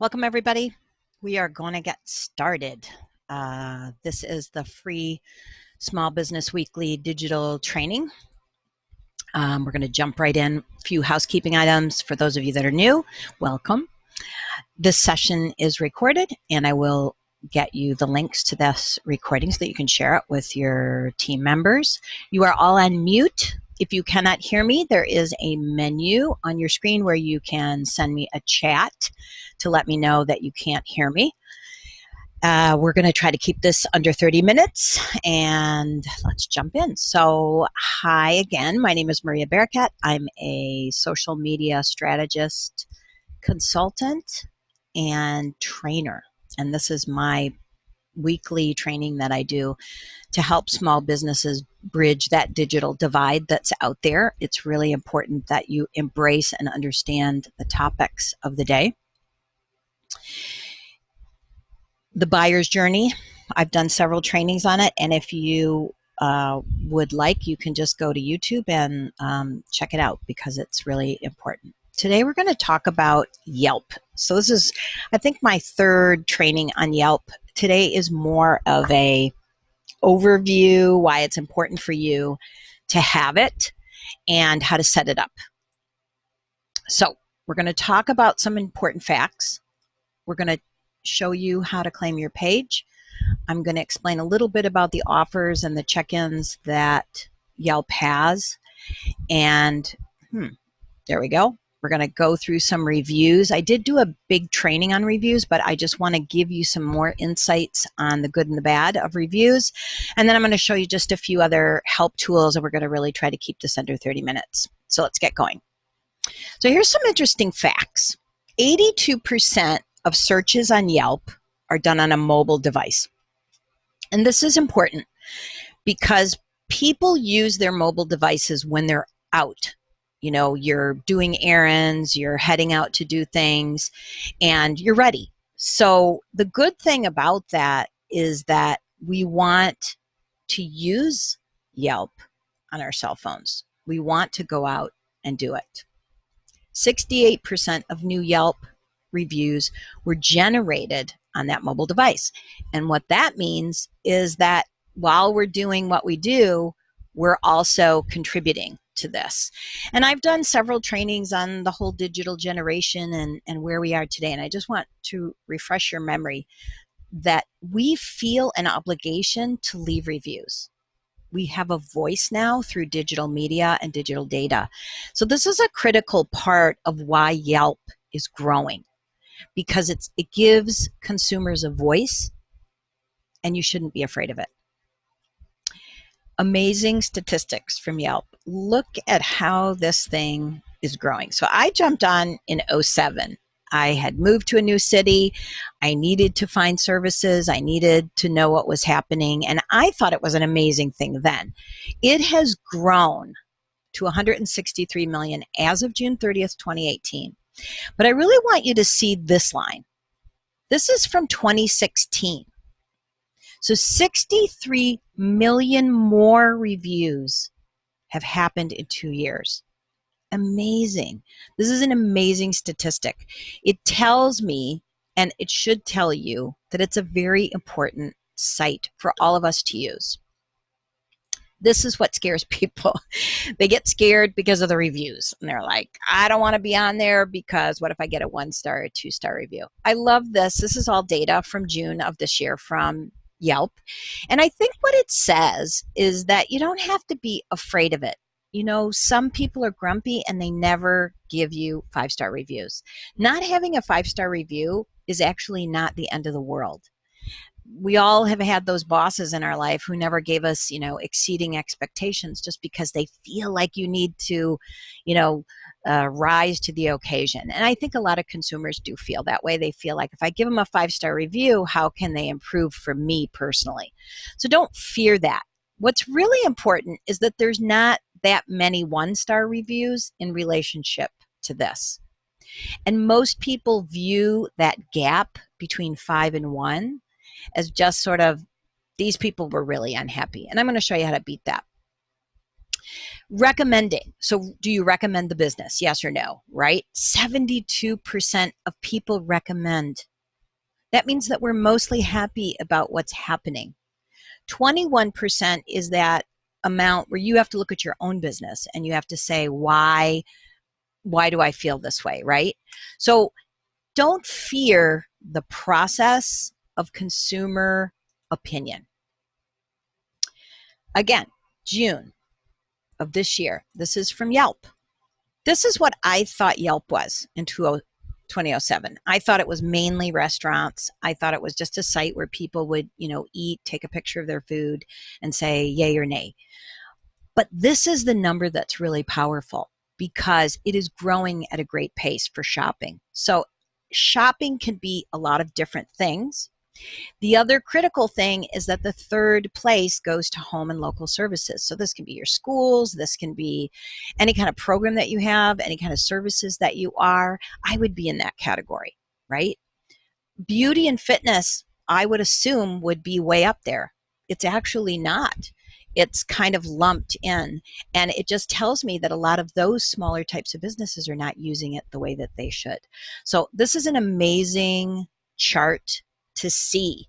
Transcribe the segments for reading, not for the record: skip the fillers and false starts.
Welcome, everybody. We are going to get started. This is the free Small Business Weekly digital training. We're going to jump right in. A few housekeeping items for those of you that are new. Welcome. This session is recorded, and I will get you the links to this recording so that you can share it with your team members. You are all on mute. If you cannot hear me, there is a menu on your screen where you can send me a chat to let me know that you can't hear me. We're going to try to keep this under 30 minutes, and let's jump in. So, hi again. My name is Maria Bearcat. I'm a social media strategist, consultant, and trainer. And this is my weekly training that I do to help small businesses bridge that digital divide that's out there. It's really important that you embrace and understand the topics of the day. The buyer's journey, I've done several trainings on it, and if you would like, you can just go to YouTube and check it out because it's really important. Today we're going to talk about Yelp. So this is, I think, my third training on Yelp. Today is more of a overview, why it's important for you to have it, and how to set it up. So we're going to talk about some important facts. We're going to show you how to claim your page. I'm going to explain a little bit about the offers and the check-ins that Yelp has. And there we go. We're going to go through some reviews. I did do a big training on reviews, but I just want to give you some more insights on the good and the bad of reviews. And then I'm going to show you just a few other help tools, and we're going to really try to keep this under 30 minutes. So let's get going. So here's some interesting facts. 82% of searches on Yelp are done on a mobile device. And this is important because people use their mobile devices when they're out. You know, you're doing errands, you're heading out to do things, and you're ready. So the good thing about that is that we want to use Yelp on our cell phones. We want to go out and do it. 68% of new Yelp reviews were generated on that mobile device. And what that means is that while we're doing what we do, we're also contributing to this. And I've done several trainings on the whole digital generation and where we are today. And I just want to refresh your memory that we feel an obligation to leave reviews. We have a voice now through digital media and digital data. So this is a critical part of why Yelp is growing, because it gives consumers a voice, and you shouldn't be afraid of it. Amazing statistics from Yelp. Look at how this thing is growing. So I jumped on in 2007. I had moved to a new city. I needed to find services. I needed to know what was happening. And I thought it was an amazing thing then. It has grown to 163 million as of June 30th, 2018. But I really want you to see this line. This is from 2016. So 63 million more reviews have happened in 2 years. Amazing. This is an amazing statistic. It tells me, and it should tell you, that it's a very important site for all of us to use. This is what scares people. They get scared because of the reviews. And they're like, I don't want to be on there because what if I get a 1-star or 2-star review? I love this. This is all data from June of this year from Yelp. And I think what it says is that you don't have to be afraid of it. You know, some people are grumpy and they never give you 5-star reviews. Not having a 5-star review is actually not the end of the world. We all have had those bosses in our life who never gave us, exceeding expectations just because they feel like you need to, rise to the occasion. And I think a lot of consumers do feel that way. They feel like if I give them a 5-star review, how can they improve for me personally? So don't fear that. What's really important is that there's not that many 1-star reviews in relationship to this. And most people view that gap between 5 and 1 as just sort of, these people were really unhappy. And I'm going to show you how to beat that. Recommending. So do you recommend the business? Yes or no, right? 72% of people recommend. That means that we're mostly happy about what's happening. 21% is that amount where you have to look at your own business and you have to say, why do I feel this way, right? So don't fear the process of consumer opinion. Again, June of this year, this is from Yelp. This is what I thought Yelp was in 2007. I thought it was mainly restaurants. I thought it was just a site where people would, eat, take a picture of their food and say yay or nay. But this is the number that's really powerful because it is growing at a great pace for shopping. So shopping can be a lot of different things. The other critical thing is that the third place goes to home and local services. So this can be your schools, this can be any kind of program that you have, any kind of services that you are. I would be in that category, right? Beauty and fitness, I would assume, would be way up there. It's actually not. It's kind of lumped in. And it just tells me that a lot of those smaller types of businesses are not using it the way that they should. So this is an amazing chart to see.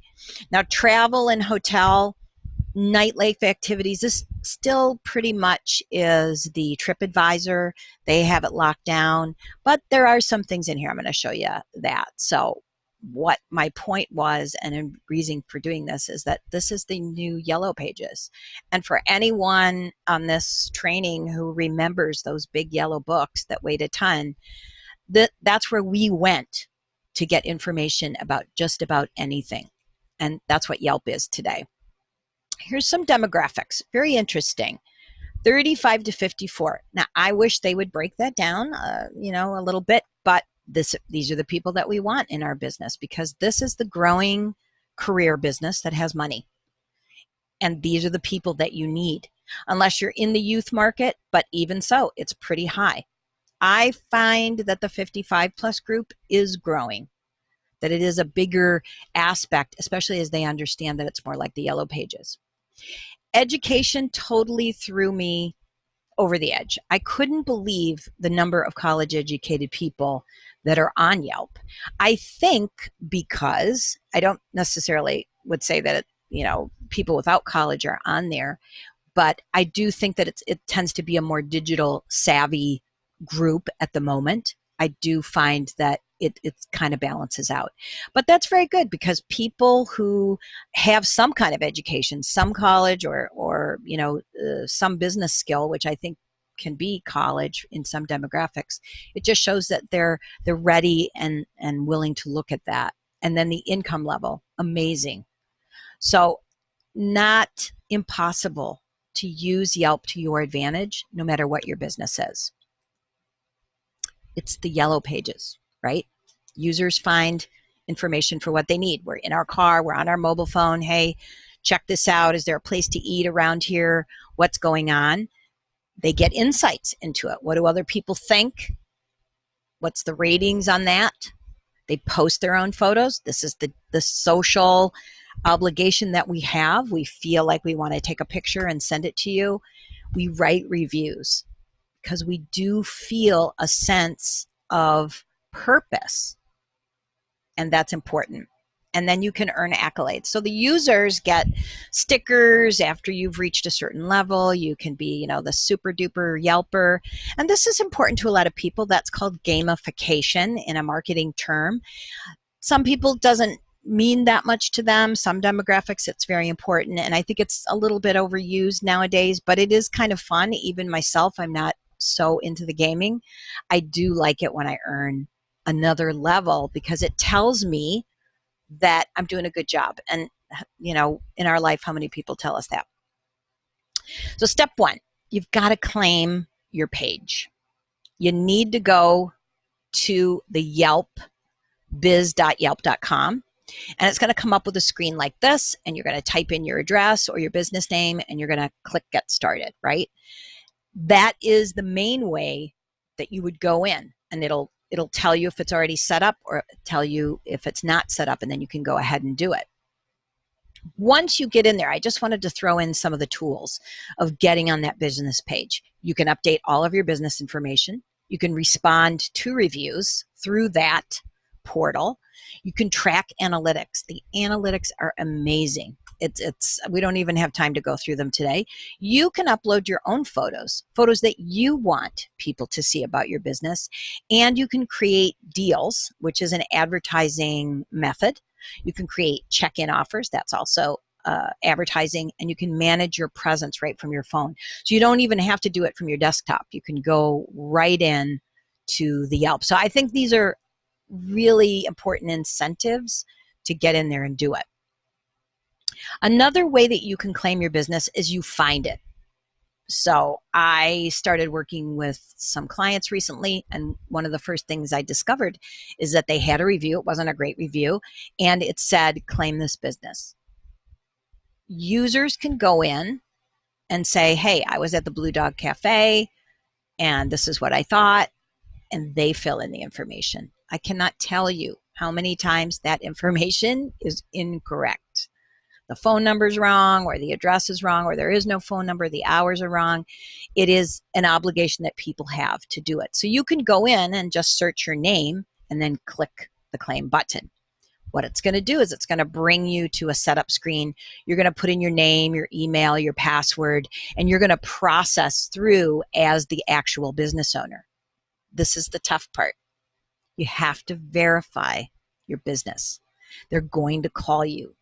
Now, travel and hotel, nightlife activities, this still pretty much is the TripAdvisor. They have it locked down, but there are some things in here. I'm going to show you that. So what my point was, and a reason for doing this, is that this is the new Yellow Pages. And for anyone on this training who remembers those big yellow books that weighed a ton, that's where we went to get information about just about anything. And that's what Yelp is today. Here's some demographics. Very interesting. 35 to 54. Now, I wish they would break that down, a little bit, but these are the people that we want in our business because this is the growing career business that has money. And these are the people that you need, unless you're in the youth market, but even so, it's pretty high. I find that the 55 plus group is growing, that it is a bigger aspect, especially as they understand that it's more like the Yellow Pages. Education totally threw me over the edge. I couldn't believe the number of college educated people that are on Yelp. I think because I don't necessarily would say that, people without college are on there, but I do think that it tends to be a more digital savvy group at the moment. I do find that it kind of balances out. But that's very good because people who have some kind of education, some college or some business skill, which I think can be college in some demographics, it just shows that they're ready and willing to look at that. And then the income level, amazing. So not impossible to use Yelp to your advantage, no matter what your business is. It's the Yellow Pages, right? Users find information for what they need. We're in our car, we're on our mobile phone. Hey, check this out. Is there a place to eat around here? What's going on? They get insights into it. What do other people think? What's the ratings on that? They post their own photos. This is the social obligation that we have. We feel like we want to take a picture and send it to you. We write reviews because we do feel a sense of purpose, and that's important. And then you can earn accolades. So the users get stickers after you've reached a certain level. You can be, the super duper Yelper. And this is important to a lot of people. That's called gamification in a marketing term. Some people doesn't mean that much to them. Some demographics, it's very important. And I think it's a little bit overused nowadays, but it is kind of fun. Even myself, I'm not so into the gaming. I do like it when I earn another level because it tells me that I'm doing a good job. And, in our life, how many people tell us that? So step one, you've got to claim your page. You need to go to the Yelp, biz.yelp.com. And it's going to come up with a screen like this, and you're going to type in your address or your business name, and you're going to click get started, right? That is the main way that you would go in, and it'll tell you if it's already set up or tell you if it's not set up, and then you can go ahead and do it. Once you get in there, I just wanted to throw in some of the tools of getting on that business page. You can update all of your business information. You can respond to reviews through that portal. You can track analytics. The analytics are amazing. We don't even have time to go through them today. You can upload your own photos that you want people to see about your business, and you can create deals, which is an advertising method. You can create check-in offers. That's also advertising, and you can manage your presence right from your phone. So you don't even have to do it from your desktop. You can go right in to the Yelp. So I think these are really important incentives to get in there and do it. Another way that you can claim your business is you find it. So I started working with some clients recently, and one of the first things I discovered is that they had a review. It wasn't a great review, and it said, claim this business. Users can go in and say, hey, I was at the Blue Dog Cafe, and this is what I thought, and they fill in the information. I cannot tell you how many times that information is incorrect. The phone number is wrong, or the address is wrong, or there is no phone number, the hours are wrong. It is an obligation that people have to do it. So you can go in and just search your name and then click the claim button. What it's going to do is it's going to bring you to a setup screen. You're going to put in your name, your email, your password, and you're going to process through as the actual business owner. This is the tough part. You have to verify your business. They're going to call you.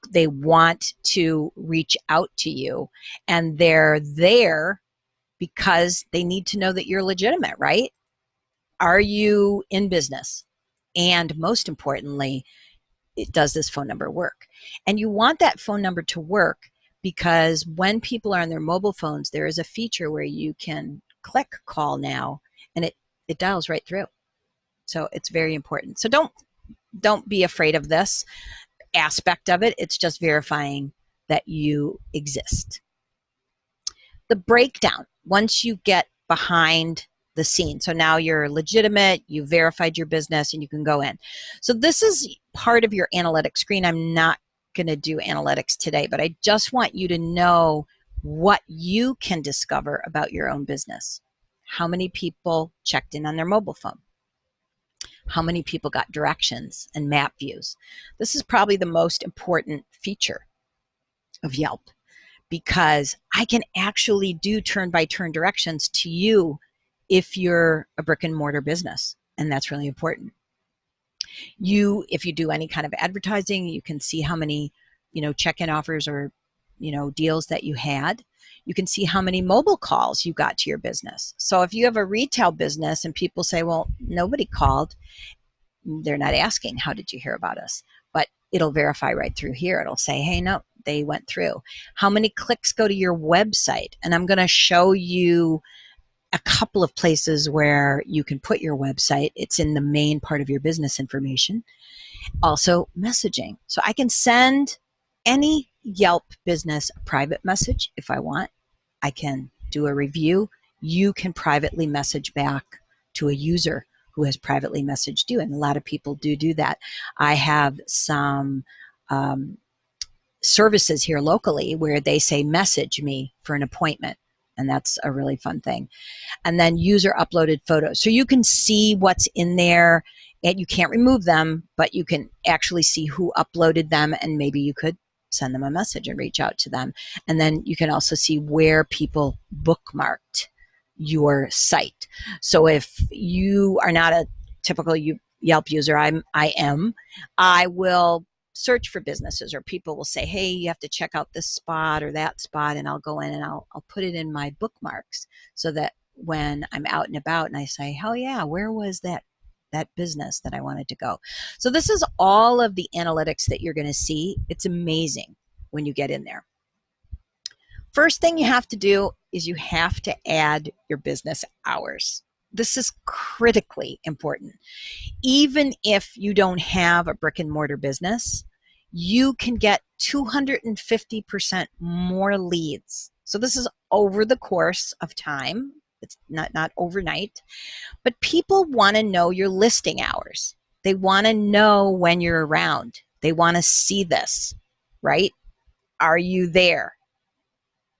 They want to reach out to you, and they're there because they need to know that you're legitimate, right? Are you in business? And most importantly, does this phone number work? And you want that phone number to work because when people are on their mobile phones, there is a feature where you can click call now, and it dials right through. So it's very important. So don't be afraid of this aspect of it. It's just verifying that you exist. The breakdown, once you get behind the scene. So now you're legitimate, you verified your business, and you can go in. So this is part of your analytics screen. I'm not going to do analytics today, but I just want you to know what you can discover about your own business. How many people checked in on their mobile phone? How many people got directions and map views? This is probably the most important feature of Yelp, because I can actually do turn-by-turn directions to you if you're a brick and mortar business, and that's really important. If you do any kind of advertising, you can see how many, check-in offers or, deals that you had. You can see how many mobile calls you got to your business. So if you have a retail business and people say, well, nobody called, they're not asking, how did you hear about us? But it'll verify right through here. It'll say, hey, no, they went through. How many clicks go to your website? And I'm going to show you a couple of places where you can put your website. It's in the main part of your business information. Also, messaging. So I can send any Yelp business a private message if I want. I can do a review. You can privately message back to a user who has privately messaged you, and a lot of people do that. I have some services here locally where they say message me for an appointment, and that's a really fun thing. And then user uploaded photos. So you can see what's in there, and you can't remove them, but you can actually see who uploaded them, and maybe you could send them a message and reach out to them. And then you can also see where people bookmarked your site. So if you are not a typical Yelp user, I will search for businesses, or people will say, hey, you have to check out this spot or that spot, and I'll go in and I'll put it in my bookmarks so that when I'm out and about and I say, oh yeah, where was that business that I wanted to go? So this is all of the analytics that you're going to see. It's amazing when you get in there. First thing you have to do is you have to add your business hours. This is critically important. Even if you don't have a brick and mortar business, you can get 250% more leads. So this is over the course of time. It's not overnight, but people want to know your listing hours. They want to know when you're around. They want to see this, right? Are you there?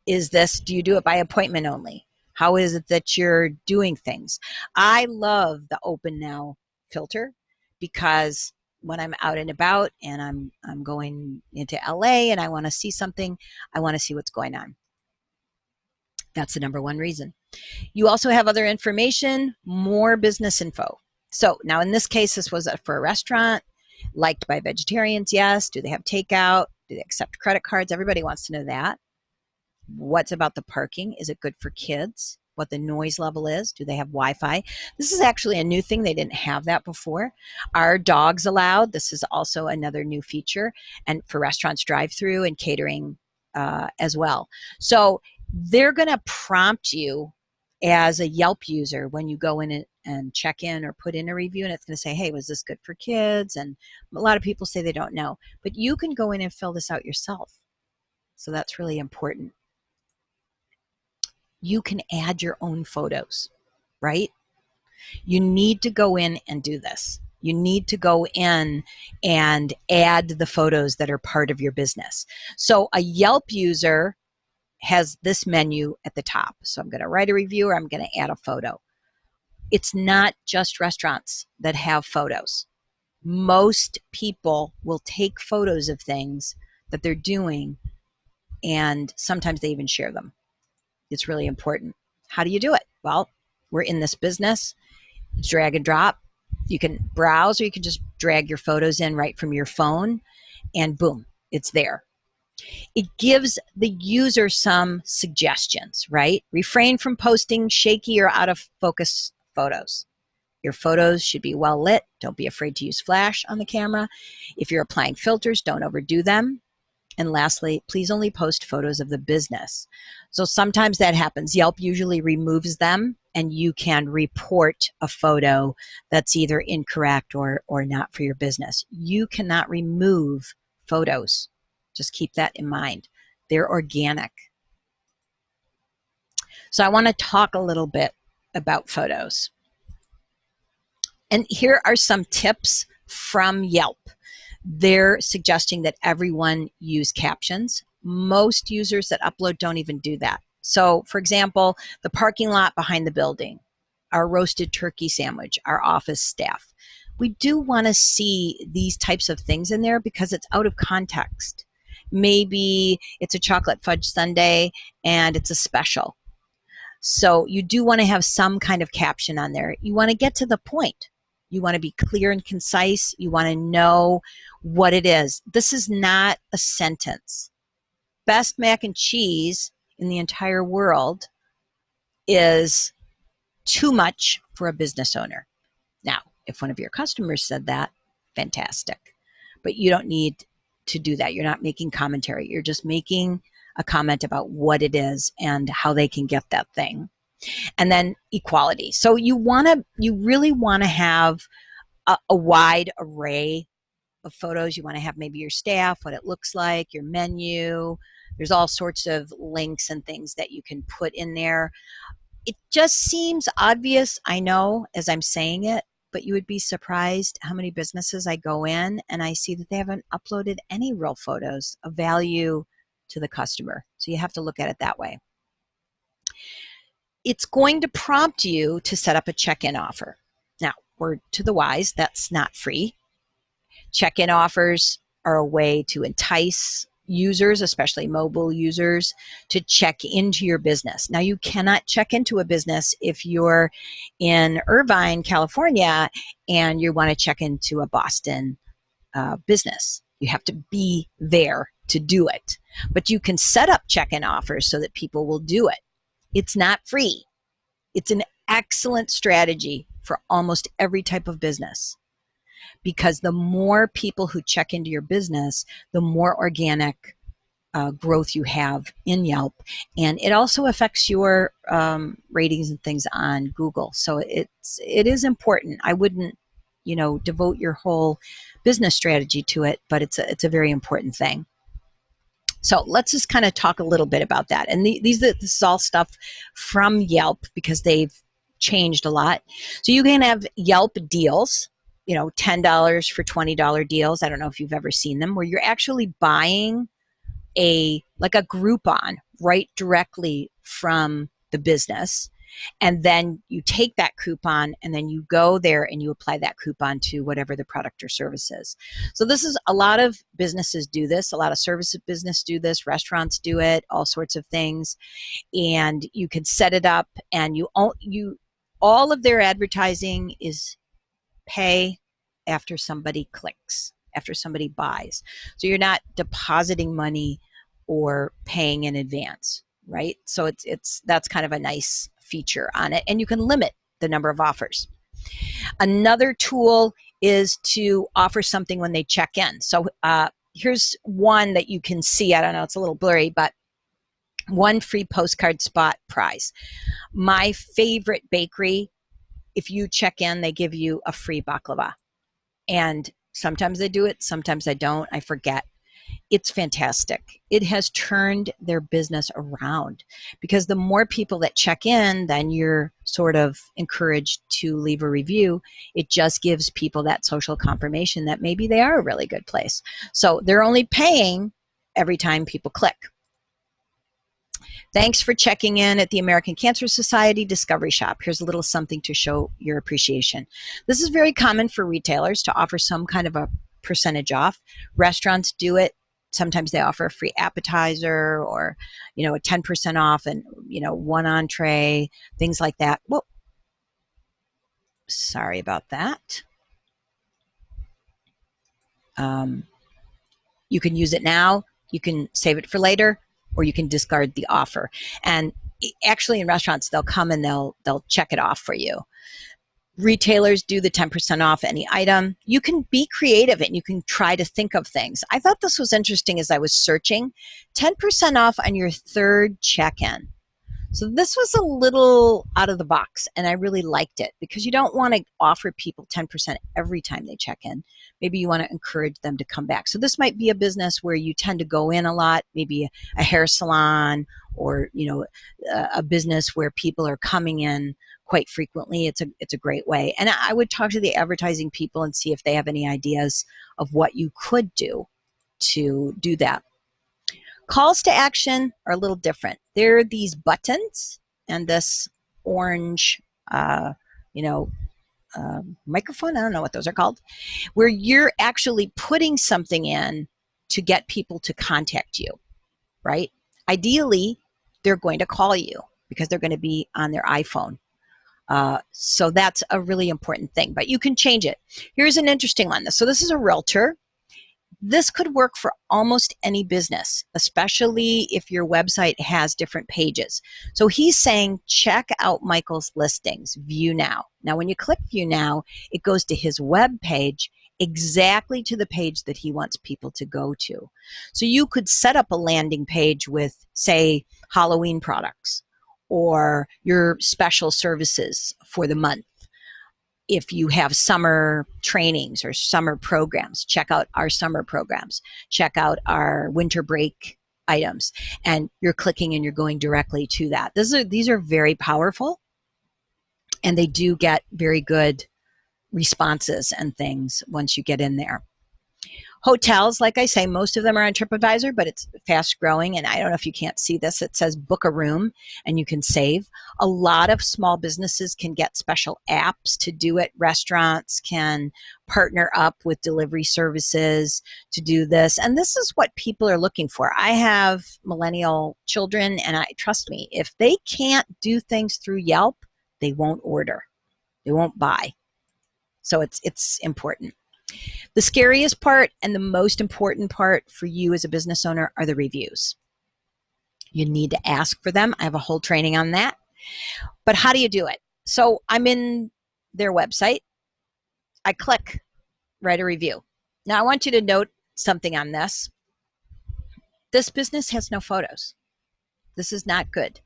Do you do it by appointment only? How is it that you're doing things? I love the open now filter because when I'm out and about and I'm going into LA and I want to see something, I want to see what's going on. That's the number one reason. You also have other information, more business info. So now in this case, this was for a restaurant, liked by vegetarians, yes. Do they have takeout? Do they accept credit cards? Everybody wants to know that. What's about the parking? Is it good for kids? What the noise level is? Do they have Wi-Fi? This is actually a new thing. They didn't have that before. Are dogs allowed? This is also another new feature, and for restaurants, drive-through and catering as well. So they're going to prompt you as a Yelp user when you go in and check in or put in a review, and it's going to say, hey, was this good for kids? And a lot of people say they don't know, but you can go in and fill this out yourself. So that's really important. You can add your own photos, right? You need to go in and do this. You need to go in and add the photos that are part of your business. So a Yelp user has this menu at the top. So I'm going to write a review or I'm going to add a photo. It's not just restaurants that have photos. Most people will take photos of things that they're doing, and sometimes they even share them. It's really important. How do you do it? Well, we're in this business. Drag and drop. You can browse, or you can just drag your photos in right from your phone, and boom, it's there. It gives the user some suggestions, right? Refrain from posting shaky or out of focus photos. Your photos should be well lit. Don't be afraid to use flash on the camera. If you're applying filters, don't overdo them. And lastly, please only post photos of the business. So sometimes that happens. Yelp usually removes them, and you can report a photo that's either incorrect or not for your business. You cannot remove photos. Just keep that in mind. They're organic. So I want to talk a little bit about photos. And here are some tips from Yelp. They're suggesting that everyone use captions. Most users that upload don't even do that. So, for example, the parking lot behind the building, our roasted turkey sandwich, our office staff. We do want to see these types of things in there because it's out of context. Maybe it's a chocolate fudge sundae and it's a special. So you do want to have some kind of caption on there. You want to get to the point. You want to be clear and concise. You want to know what it is. This is not a sentence. Best mac and cheese in the entire world is too much for a business owner. Now, if one of your customers said that, fantastic. But you don't need to do that. You're not making commentary. You're just making a comment about what it is and how they can get that thing. And then equality. So you really want to have a wide array of photos. You want to have maybe your staff, what it looks like, your menu. There's all sorts of links and things that you can put in there. It just seems obvious, I know, as I'm saying it, but you would be surprised how many businesses I go in and I see that they haven't uploaded any real photos of value to the customer. So you have to look at it that way. It's going to prompt you to set up a check-in offer. Now, word to the wise, that's not free. Check-in offers are a way to entice users, especially mobile users, to check into your business. Now, you cannot check into a business if you're in Irvine, California, and you want to check into a Boston business. You have to be there to do it. But you can set up check-in offers so that people will do it. It's not free. It's an excellent strategy for almost every type of business, because the more people who check into your business, the more organic growth you have in Yelp. And it also affects your ratings and things on Google. So it is important. I wouldn't, devote your whole business strategy to it, but it's a very important thing. So let's just kind of talk a little bit about that. And this is all stuff from Yelp because they've changed a lot. So you can have Yelp deals, $10 for $20 deals. I don't know if you've ever seen them, where you're actually buying like a Groupon right directly from the business. And then you take that coupon and then you go there and you apply that coupon to whatever the product or service is. So this is, a lot of businesses do this. A lot of service business do this. Restaurants do it, all sorts of things. And you can set it up, and all of their advertising is pay after somebody clicks, after somebody buys. So you're not depositing money or paying in advance, right? So that's kind of a nice feature on it, and you can limit the number of offers. Another tool is to offer something when they check in. So here's one that you can see. I don't know, it's a little blurry, but one free postcard spot prize. My favorite bakery, if you check in, they give you a free baklava. And sometimes they do it, sometimes I don't, I forget. It's fantastic. It has turned their business around, because the more people that check in, then you're sort of encouraged to leave a review. It just gives people that social confirmation that maybe they are a really good place. So they're only paying every time people click. Thanks for checking in at the American Cancer Society Discovery Shop. Here's a little something to show your appreciation. This is very common for retailers to offer some kind of a percentage off. Restaurants do it. Sometimes they offer a free appetizer, or, a 10% off and, one entree, things like that. Well, sorry about that. You can use it now, you can save it for later, or you can discard the offer. And actually in restaurants, they'll come and they'll check it off for you. Retailers do the 10% off any item. You can be creative and you can try to think of things. I thought this was interesting as I was searching. 10% off on your third check-in. So this was a little out of the box, and I really liked it, because you don't want to offer people 10% every time they check in. Maybe you want to encourage them to come back. So this might be a business where you tend to go in a lot, maybe a hair salon, or a business where people are coming in quite frequently. It's a great way. And I would talk to the advertising people and see if they have any ideas of what you could do to do that. Calls to action are a little different. There are these buttons and this orange, microphone. I don't know what those are called, where you're actually putting something in to get people to contact you, right? Ideally, they're going to call you because they're going to be on their iPhone. So that's a really important thing, but you can change it. Here's an interesting one. So this is a realtor. This could work for almost any business, especially if your website has different pages. So he's saying, check out Michael's listings, view now. Now, when you click view now, it goes to his web page, exactly to the page that he wants people to go to. So you could set up a landing page with, say, Halloween products or your special services for the month. If you have summer trainings or summer programs, check out our summer programs. Check out our winter break items. And you're clicking and you're going directly to that. These are very powerful, and they do get very good responses and things once you get in there. Hotels, like I say, most of them are on TripAdvisor, but it's fast growing. And I don't know if you can't see this. It says book a room and you can save. A lot of small businesses can get special apps to do it. Restaurants can partner up with delivery services to do this. And this is what people are looking for. I have millennial children, and trust me, if they can't do things through Yelp, they won't order. They won't buy. So it's important. The scariest part and the most important part for you as a business owner are the reviews. You need to ask for them. I have a whole training on that. But how do you do it? So I'm in their website. I click write a review. Now I want you to note something on this. This business has no photos. This is not good.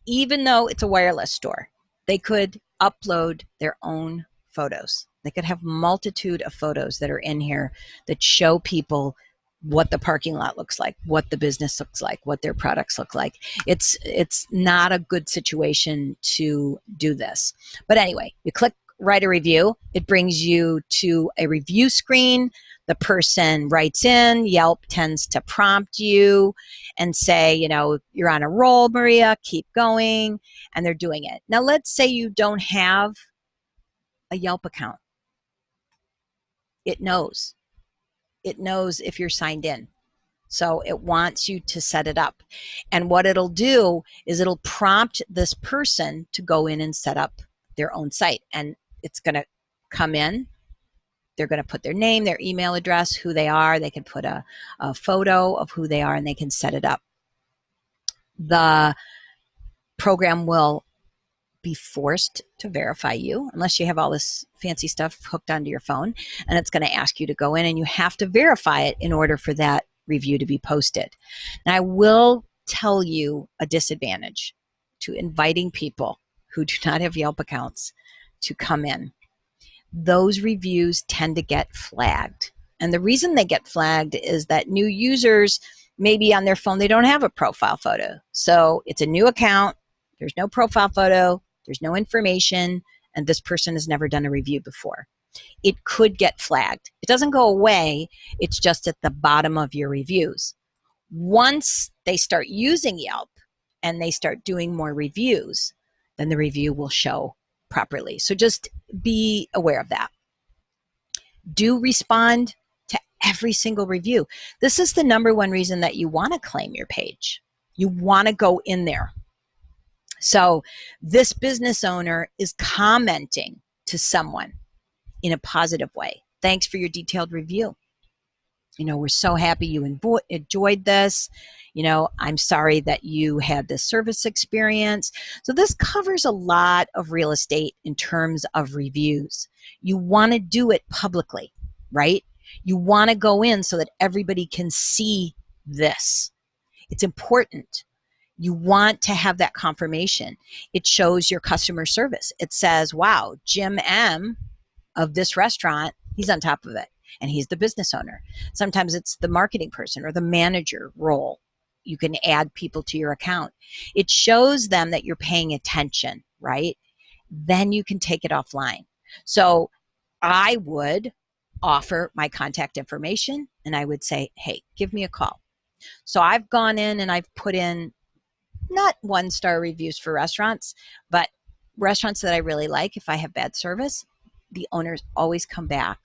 Even though it's a wireless store, they could upload their own photos. They could have multitude of photos that are in here that show people what the parking lot looks like, what the business looks like, what their products look like. It's not a good situation to do this. But anyway, you click write a review. It brings you to a review screen. The person writes in. Yelp tends to prompt you and say, you're on a roll, Maria, keep going. And they're doing it. Now, let's say you don't have a Yelp account. It knows. It knows if you're signed in. So it wants you to set it up. And what it'll do is it'll prompt this person to go in and set up their own site. And it's going to come in. They're going to put their name, their email address, who they are. They can put a photo of who they are, and they can set it up. The program will be forced to verify you unless you have all this fancy stuff hooked onto your phone, and it's going to ask you to go in, and you have to verify it in order for that review to be posted. Now, I will tell you a disadvantage to inviting people who do not have Yelp accounts to come in. Those reviews tend to get flagged. And the reason they get flagged is that new users, maybe on their phone, they don't have a profile photo. So it's a new account, there's no profile photo, there's no information, and this person has never done a review before. It could get flagged. It doesn't go away, it's just at the bottom of your reviews. Once they start using Yelp and they start doing more reviews, then the review will show properly. So just be aware of that. Do respond to every single review. This is the number one reason that you want to claim your page. You want to go in there. So this business owner is commenting to someone in a positive way. Thanks for your detailed review. We're so happy you enjoyed this. I'm sorry that you had this service experience. So this covers a lot of real estate in terms of reviews. You want to do it publicly, right? You want to go in so that everybody can see this. It's important. You want to have that confirmation. It shows your customer service. It says, wow, Jim M. of this restaurant, he's on top of it. And he's the business owner. Sometimes it's the marketing person or the manager role. You can add people to your account. It shows them that you're paying attention, right? Then you can take it offline. So I would offer my contact information and I would say, hey, give me a call. So I've gone in and I've put in not 1-star reviews for restaurants, but restaurants that I really like. If I have bad service, the owners always come back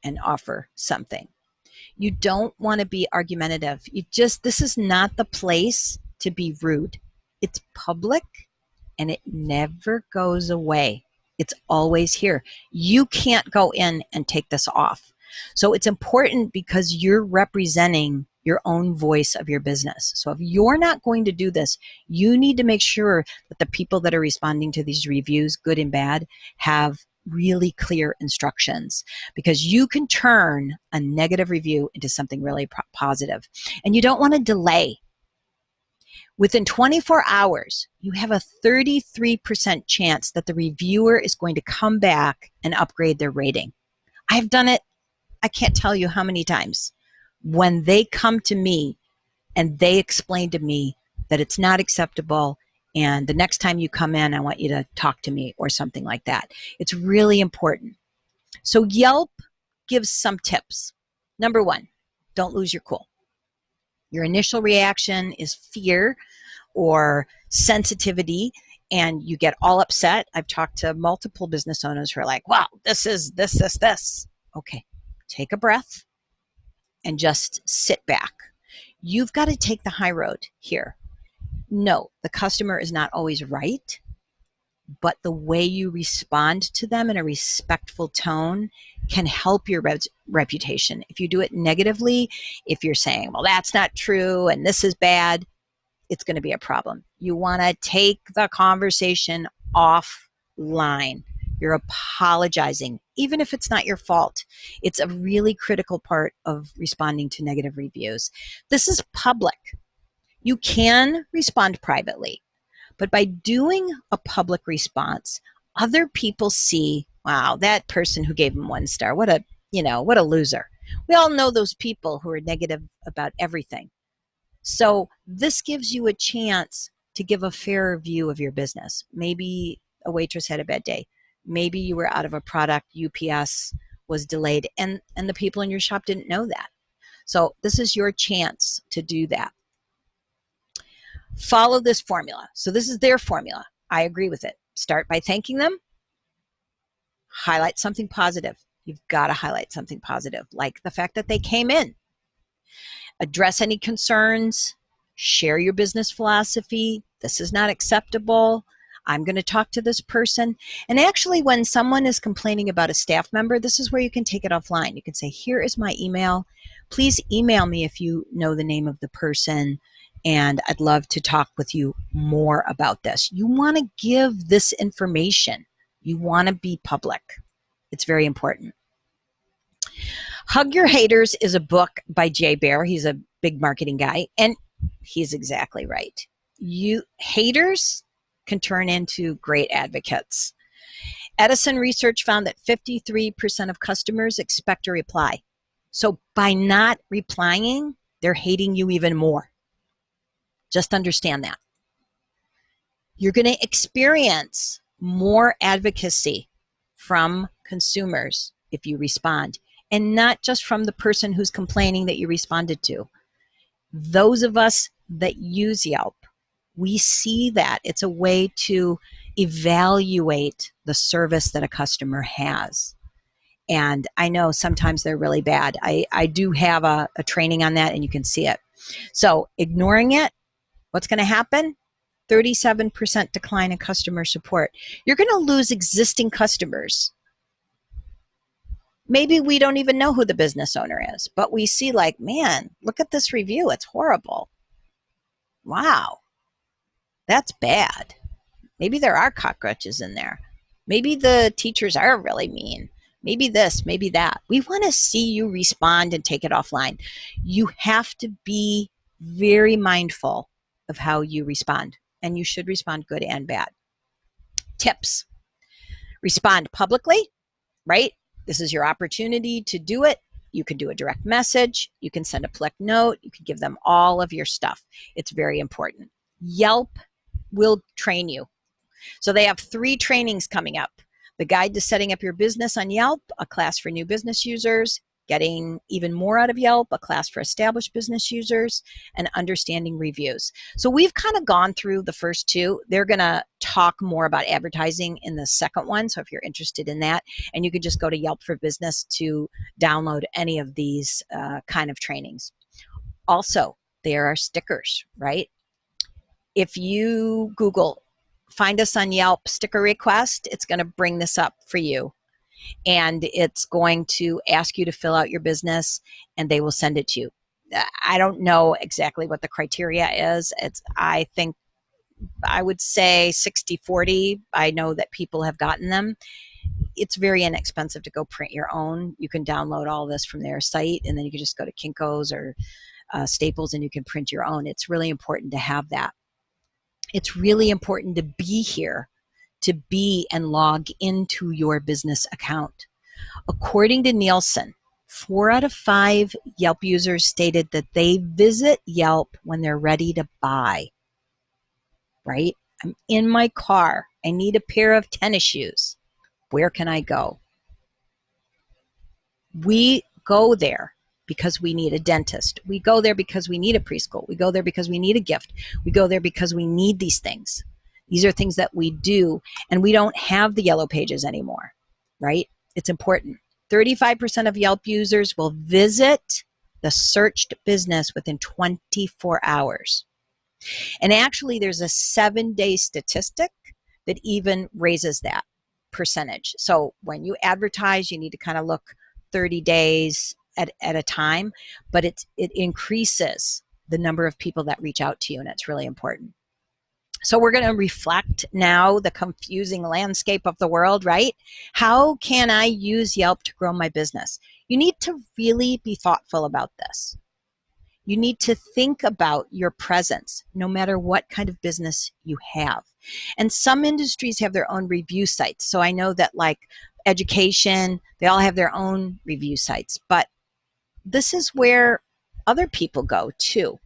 and offer something. You don't want to be argumentative. This is not the place to be rude. It's public and it never goes away. It's always here. You can't go in and take this off. So it's important because you're representing your own voice of your business. So if you're not going to do this, you need to make sure that the people that are responding to these reviews, good and bad, have really clear instructions, because you can turn a negative review into something really positive. And you don't want to delay. Within 24 hours, you have a 33% chance that the reviewer is going to come back and upgrade their rating. I've done it, I can't tell you how many times, when they come to me and they explain to me that it's not acceptable, and the next time you come in, I want you to talk to me or something like that. It's really important. So Yelp gives some tips. Number one, don't lose your cool. Your initial reaction is fear or sensitivity, and you get all upset. I've talked to multiple business owners who are like, wow, this is this. Okay, take a breath and just sit back. You've got to take the high road here. No, the customer is not always right, but the way you respond to them in a respectful tone can help your reputation. If you do it negatively, if you're saying, well, that's not true and this is bad, it's going to be a problem. You want to take the conversation offline. You're apologizing, even if it's not your fault. It's a really critical part of responding to negative reviews. This is public. You can respond privately, but by doing a public response, other people see, wow, that person who gave him 1 star, what a loser. We all know those people who are negative about everything. So this gives you a chance to give a fair view of your business. Maybe a waitress had a bad day. Maybe you were out of a product, UPS was delayed, and the people in your shop didn't know that. So this is your chance to do that. Follow this formula. So this is their formula. I agree with it. Start by thanking them. Highlight something positive. You've got to highlight something positive, like the fact that they came in. Address any concerns. Share your business philosophy. This is not acceptable. I'm going to talk to this person. And actually, when someone is complaining about a staff member, this is where you can take it offline. You can say, here is my email. Please email me if you know the name of the person, and I'd love to talk with you more about this. You want to give this information. You want to be public. It's very important. Hug Your Haters is a book by Jay Baer. He's a big marketing guy, and he's exactly right. Haters can turn into great advocates. Edison research found that 53% of customers expect a reply. So by not replying, they're hating you even more. Just understand that. You're going to experience more advocacy from consumers if you respond, and not just from the person who's complaining that you responded to. Those of us that use Yelp, we see that it's a way to evaluate the service that a customer has. And I know sometimes they're really bad. I do have a training on that, and you can see it. So ignoring it, what's going to happen? 37% decline in customer support. You're going to lose existing customers. Maybe we don't even know who the business owner is, but we see like, man, look at this review. It's horrible. Wow, that's bad. Maybe there are cockroaches in there. Maybe the teachers are really mean. Maybe this, maybe that. We want to see you respond and take it offline. You have to be very mindful of how you respond, and you should respond good and bad. Tips. Respond publicly, right? This is your opportunity to do it. You can do a direct message. You can send a Plick note. You can give them all of your stuff. It's very important. Yelp will train you. So they have 3 trainings coming up. The Guide to Setting Up Your Business on Yelp, a class for new business users, Getting Even More Out of Yelp, a class for established business users, and Understanding Reviews. So we've kind of gone through the first 2. They're going to talk more about advertising in the second one. So if you're interested in that, and you can just go to Yelp for Business to download any of these kind of trainings. Also, there are stickers, right? If you Google, find us on Yelp sticker request, it's going to bring this up for you. And it's going to ask you to fill out your business, and they will send it to you. I don't know exactly what the criteria is. I think I would say 60-40. I know that people have gotten them. It's very inexpensive to go print your own. You can download all this from their site, and then you can just go to Kinko's or Staples and you can print your own. It's really important to have that. It's really important to be here, to be and log into your business account. According to Nielsen, 4 out of 5 Yelp users stated that they visit Yelp when they're ready to buy, right? I'm in my car. I need a pair of tennis shoes. Where can I go? We go there because we need a dentist. We go there because we need a preschool. We go there because we need a gift. We go there because we need these things. These are things that we do, and we don't have the yellow pages anymore, right? It's important. 35% of Yelp users will visit the searched business within 24 hours. And actually, there's a 7-day statistic that even raises that percentage. So when you advertise, you need to kind of look 30 days at a time, but it increases the number of people that reach out to you, and it's really important. So we're going to reflect now the confusing landscape of the world, right? How can I use Yelp to grow my business? You need to really be thoughtful about this. You need to think about your presence, no matter what kind of business you have. And some industries have their own review sites. So I know that like education, they all have their own review sites, but this is where other people go too.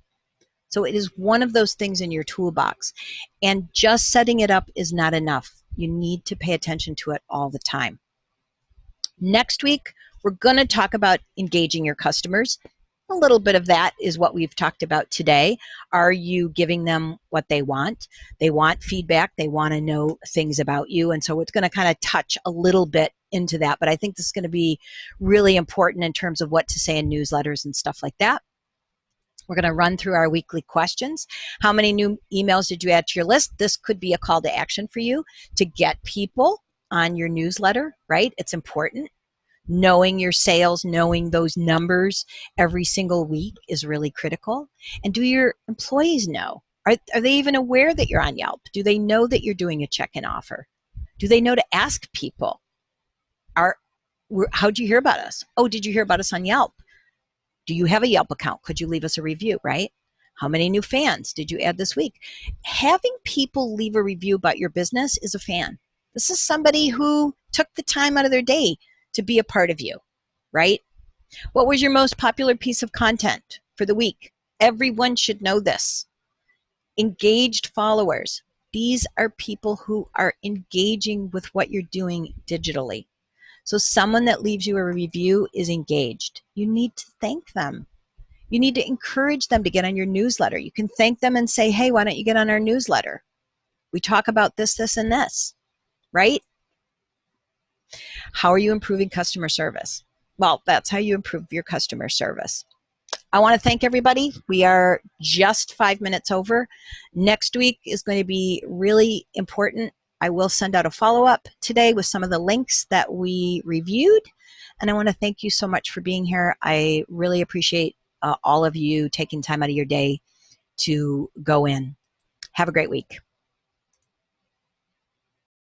So it is one of those things in your toolbox. And just setting it up is not enough. You need to pay attention to it all the time. Next week, we're going to talk about engaging your customers. A little bit of that is what we've talked about today. Are you giving them what they want? They want feedback. They want to know things about you. And so it's going to kind of touch a little bit into that. But I think this is going to be really important in terms of what to say in newsletters and stuff like that. We're going to run through our weekly questions. How many new emails did you add to your list? This could be a call to action for you to get people on your newsletter, right? It's important. Knowing your sales, knowing those numbers every single week is really critical. And do your employees know? Are they even aware that you're on Yelp? Do they know that you're doing a check-in offer? Do they know to ask people, how'd you hear about us? Oh, did you hear about us on Yelp? Do you have a Yelp account? Could you leave us a review, right? How many new fans did you add this week? Having people leave a review about your business is a fan. This is somebody who took the time out of their day to be a part of you, right? What was your most popular piece of content for the week? Everyone should know this. Engaged followers. These are people who are engaging with what you're doing digitally. So someone that leaves you a review is engaged. You need to thank them. You need to encourage them to get on your newsletter. You can thank them and say, hey, why don't you get on our newsletter? We talk about this, this, and this, right? How are you improving customer service? Well, that's how you improve your customer service. I want to thank everybody. We are just 5 minutes over. Next week is going to be really important. I will send out a follow-up today with some of the links that we reviewed. And I want to thank you so much for being here. I really appreciate all of you taking time out of your day to go in. Have a great week.